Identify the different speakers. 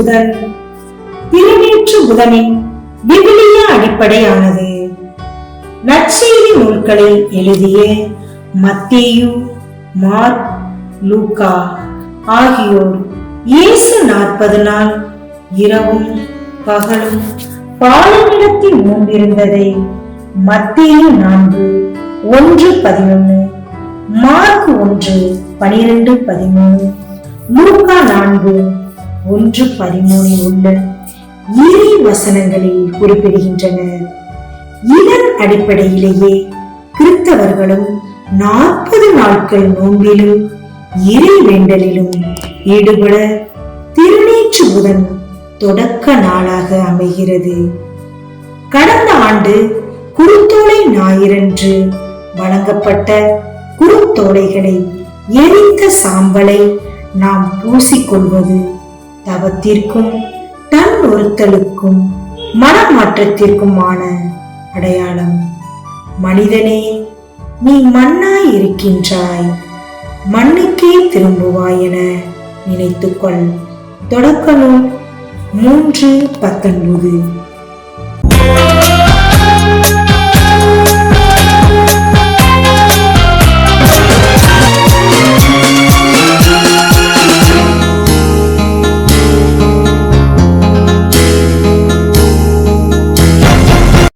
Speaker 1: புதன் திருநீற்று புதனின் விவிலிய அடிப்படையானது. நற்செய்தி நூல்களை எழுதிய மத்தேயு, மார்க், லூக்கா ஆகியோர் இயேசு 40 நாள் இரவும் பகலும் பாலைநிலத்தில் நோன்பிருந்ததை மத்தேயு 4:1-11, மார்க் 1:12-13, லூக்கா 4:1-13 உள்ள இறை வசனங்களில் குறிப்பிடுகின்றனர். இதன் அடிப்படையிலேயே கிறிஸ்தவர்களும் 40 நாட்கள் நோன்பிலும் இறை வேண்டலிலும் ஈடுபட திருநீற்று புதன் தொடக்க நாளாக அமைகிறது. கடந்த ஆண்டு குருத்தோலை ஞாயிறன்று வழங்கப்பட்ட குருத்தோலைகளை எரித்த சாம்பலை நாம் பூசிக்கொள்வது தவத்திற்கும் தன் ஒருத்தலுக்கும் மனமாற்றத்திற்குமான அடையாளம். மனிதனே, நீ மண்ணாய் இருக்கின்றாய், மண்ணுக்கே திரும்புவாய் என நினைத்துக்கொள். தொடக்க நூல் 3:19.